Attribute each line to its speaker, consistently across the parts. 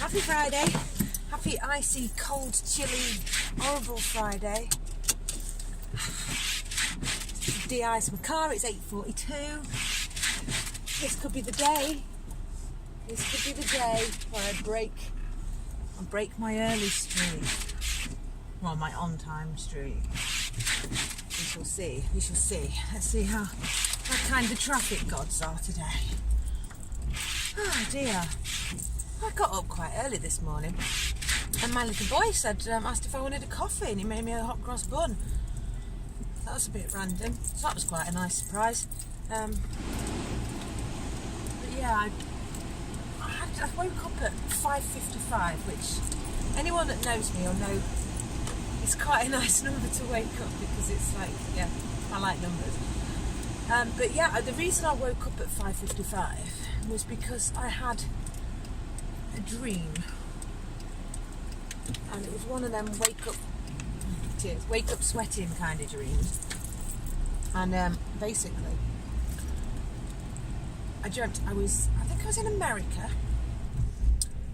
Speaker 1: Happy Friday. Happy icy, cold, chilly, horrible Friday. De-ice my car, it's 8:42. This could be the day. This could be the day where I break my early streak. Well, my on-time streak. We shall see. We shall see. Let's see how kind the traffic gods are today. Oh dear. I got up quite early this morning, and my little boy said, asked if I wanted a coffee, and he made me a hot cross bun. That was a bit random, so that was quite a nice surprise. But yeah, I woke up at 5:55, which anyone that knows me will know it's quite a nice number to wake up, because it's like, yeah, I like numbers. But yeah, the reason I woke up at 5:55 was because I had a dream, and it was one of them wake up sweating kind of dreams. And basically I dreamt I think I was in America,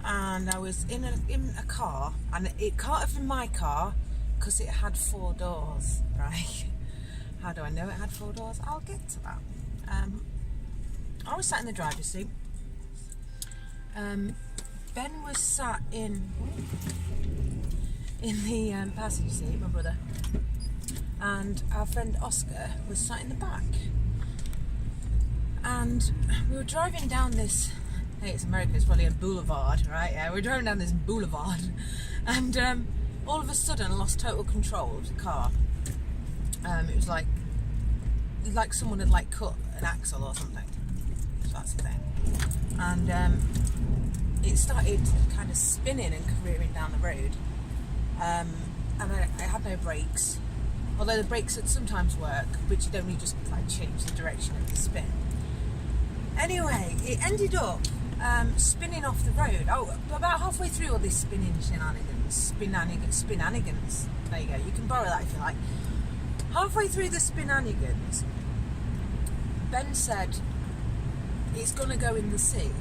Speaker 1: and I was in a car, and it can't have been my car because it had 4 doors, right? How do I know it had 4 doors? I'll get to that. I was sat in the driver's seat. Ben was sat in the passenger seat, my brother, and our friend Oscar was sat in the back. And we were driving down this, hey, it's America, it's probably a boulevard, right? Yeah, we were driving down this boulevard, and all of a sudden I lost total control of the car. It was like someone had cut an axle or something. So that's the thing. And it started kind of spinning and careering down the road, and I had no brakes, although the brakes would sometimes work, but you'd only just change the direction of the spin. Anyway, it ended up spinning off the road. Oh, about halfway through all this spinning shenanigans, spinanigans. There you go, you can borrow that if you like. Halfway through the spinanigans, Ben said, "It's gonna go in the sea."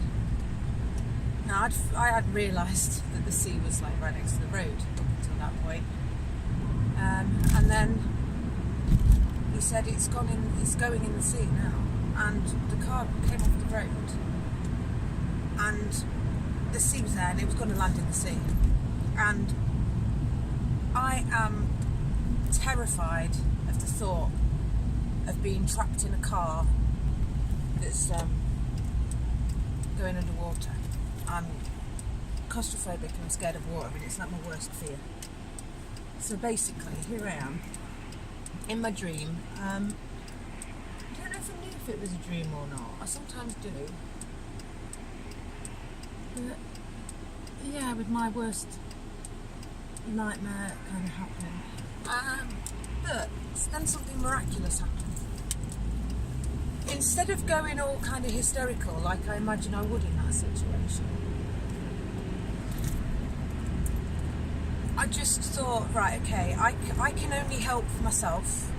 Speaker 1: Now, I hadn't realised that the sea was right next to the road up until that point. And then he said, it's going in the sea now. And the car came off the road, and the sea was there, and it was going to land in the sea. And I am terrified of the thought of being trapped in a car that's going underwater. I'm claustrophobic, and I'm scared of water, and it's like my worst fear. So basically, here I am in my dream. I don't know if I knew if it was a dream or not. I sometimes do. But yeah, with my worst nightmare kind of happening. But then something miraculous happened. Instead of going all kind of hysterical like I imagine I would in that situation, I just thought, right, okay, I can only help myself.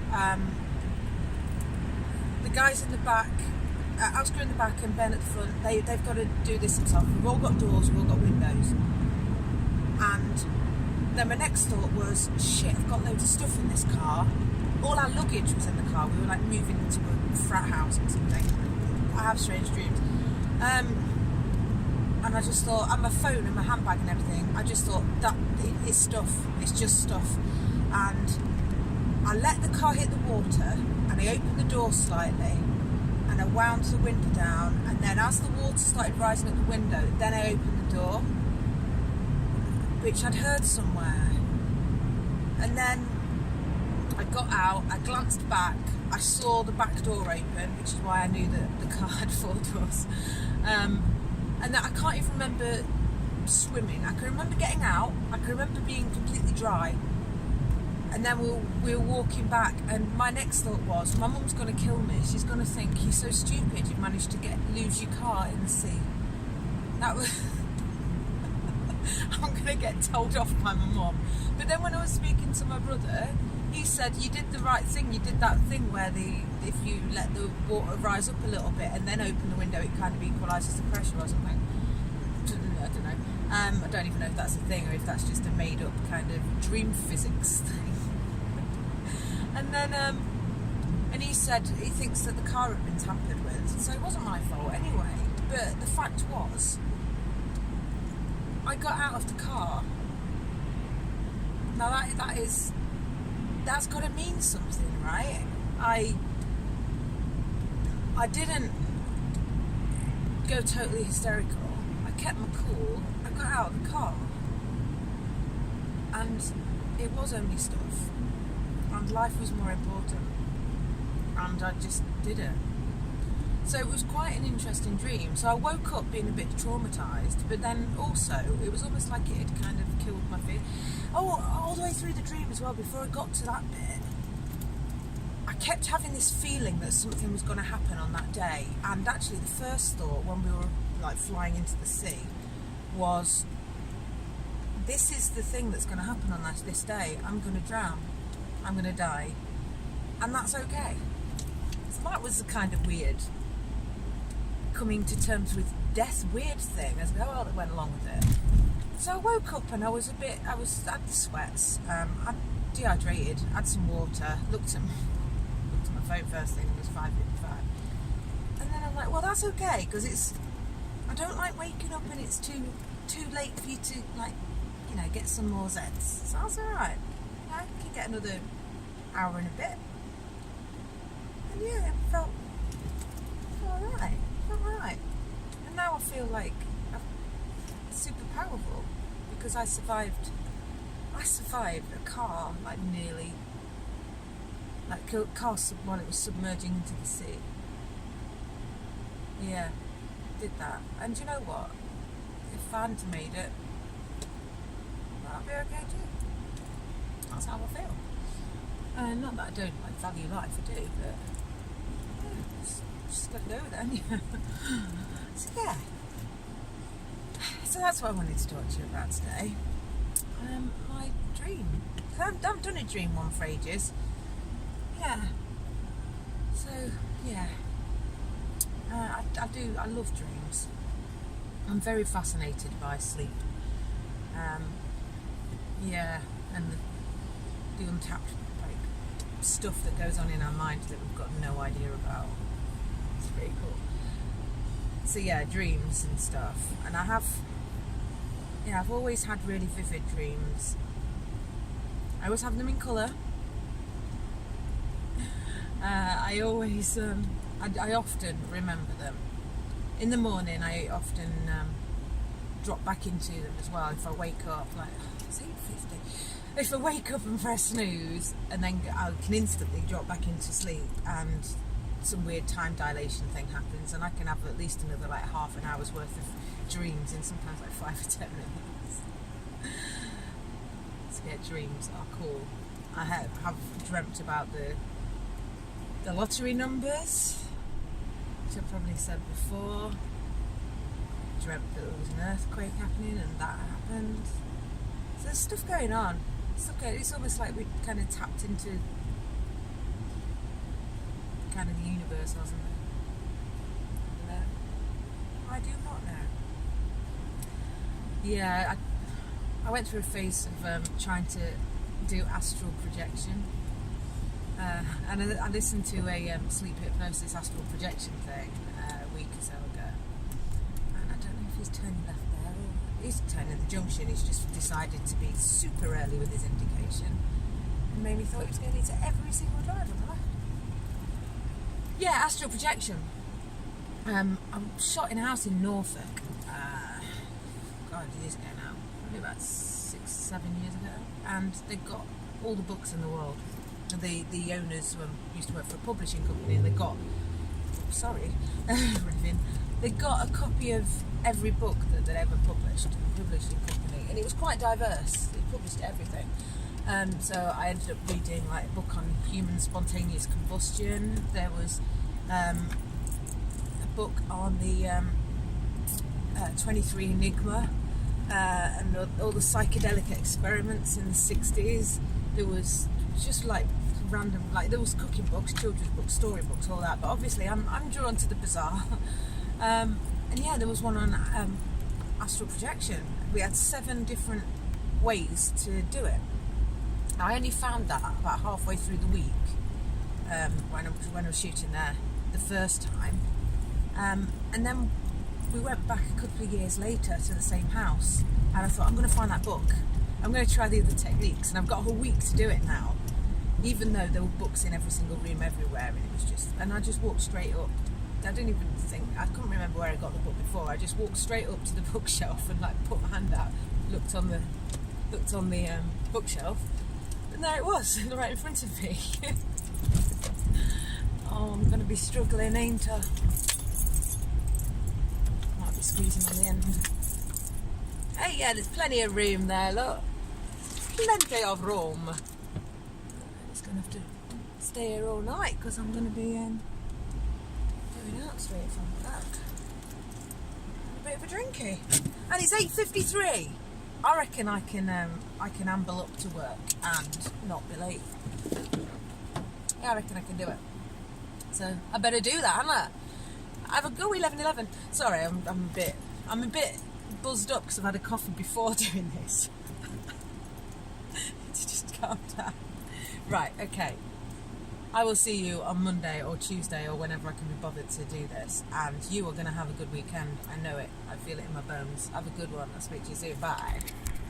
Speaker 1: The guys in the back, Oscar in the back and Ben at the front, they've got to do this themselves. We've all got doors, we've all got windows. And then my next thought was, shit, I've got loads of stuff in this car. All our luggage was in the car. We were moving into a frat house or something. I have strange dreams. And I just thought, and my phone and my handbag and everything, I just thought, that it's stuff, it's just stuff. And I let the car hit the water, and I opened the door slightly, and I wound the window down, and then as the water started rising at the window, then I opened the door, which I'd heard somewhere. And then I got out, I glanced back, I saw the back door open, which is why I knew that the car had 4 doors. And that I can't even remember swimming. I can remember getting out, I can remember being completely dry, and then we were walking back, and my next thought was, my mum's going to kill me. She's going to think, you're so stupid, you've managed to lose your car in the sea. That was... I'm going to get told off by my mum. But then when I was speaking to my brother, he said, you did the right thing. You did that thing where if you let the water rise up a little bit and then open the window, it kind of equalises the pressure or something. I don't know. I don't even know if that's a thing or if that's just a made up kind of dream physics thing. And then, and he said he thinks that the car had been tampered with, so it wasn't my fault anyway. But the fact was, I got out of the car. Now that's got to mean something, right? I didn't go totally hysterical. I kept my cool. I got out of the car, and it was only stuff, and life was more important, and I just did it. So it was quite an interesting dream. So I woke up being a bit traumatised, but then also it was almost like it had kind of killed my fear. Oh, all the way through the dream as well, before I got to that bit, I kept having this feeling that something was going to happen on that day. And actually the first thought when we were like flying into the sea was, this is the thing that's going to happen on this day. I'm going to drown. I'm going to die. And that's okay. So that was kind of weird. Coming to terms with death, weird thing as well that went along with it. So I woke up and I had the sweats, I'm dehydrated, had some water, looked at my phone first thing, it was 5:55. And then I'm like, well, that's okay, because I don't like waking up and it's too late for you to, like, you know, get some more Zeds. So that's alright. I can get another hour and a bit. And yeah, it felt alright. And now I feel like I'm super powerful because I survived a car, like nearly, like a car while it was submerging into the sea. Yeah, did that. And you know what? If I hadn't made it, that'd be okay too. That's how I feel. Not that I don't like value life, I do, but yeah, just gotta go with it, haven't you? So yeah. So that's what I wanted to talk to you about today. My dream. I haven't done a dream one for ages. Yeah. So yeah. I love dreams. I'm very fascinated by sleep. Yeah, and the untapped stuff that goes on in our mind that we've got no idea about. It's pretty cool. So yeah, dreams and stuff. And I've always had really vivid dreams. I always have them in colour. I always, I often remember them. In the morning, I often drop back into them as well. If I wake up, like, it's 8:50. If I wake up and press snooze, and then I can instantly drop back into sleep, and some weird time dilation thing happens, and I can have at least another like half an hour's worth of dreams, and sometimes like 5 or 10 minutes. So yeah, dreams are cool. I have dreamt about the lottery numbers, which I've probably said before. Dreamt that there was an earthquake happening, and that happened. So there's stuff going on. It's almost like we kind of tapped into kind of the universe or something. I do not know. Yeah, I went through a phase of trying to do astral projection, and I listened to a sleep hypnosis astral projection thing a week or so ago, and I don't know if he's turning left there or he's turning the junction. He's just decided to be super early with his indication and made me thought he was going into every single drive on the left. Yeah, astral projection. I shot in a house in Norfolk. God, years ago now. Probably about 6-7 years ago. And they got all the books in the world. The owners used to work for a publishing company, and they got, they got a copy of every book that they'd ever published. The publishing company, and it was quite diverse. They published everything. So I ended up reading like a book on human spontaneous combustion. There was a book on the 23 Enigma and all the psychedelic experiments in the 60s. There was just like random, like there was cooking books, children's books, story books, all that. But obviously I'm drawn to the bizarre. And yeah, there was one on astral projection. We had 7 different ways to do it. I only found that about halfway through the week when I was shooting there the first time, and then we went back a couple of years later to the same house, and I thought, I'm going to find that book, I'm going to try the other techniques, and I've got a whole week to do it now, even though there were books in every single room everywhere, and it was just, and I just walked straight up. I didn't even think, I couldn't remember where I got the book before. I just walked straight up to the bookshelf and like put my hand out, looked on the bookshelf, and there it was, right in front of me. Oh, I'm going to be struggling, ain't I? Might be squeezing on the end. Hey, yeah, there's plenty of room there, look. Plenty of room. I'm just going to have to stay here all night because I'm going to be going out straight from that. A bit of a drinky. And it's 8:53. I reckon I can amble up to work and not be late. Yeah, I reckon I can do it. So I better do that, hadn't I? Have a go 11:11. Sorry, I'm a bit buzzed up because I've had a coffee before doing this. It's just calm down. Right, okay. I will see you on Monday or Tuesday or whenever I can be bothered to do this. And you are going to have a good weekend. I know it. I feel it in my bones. Have a good one. I'll speak to you soon. Bye.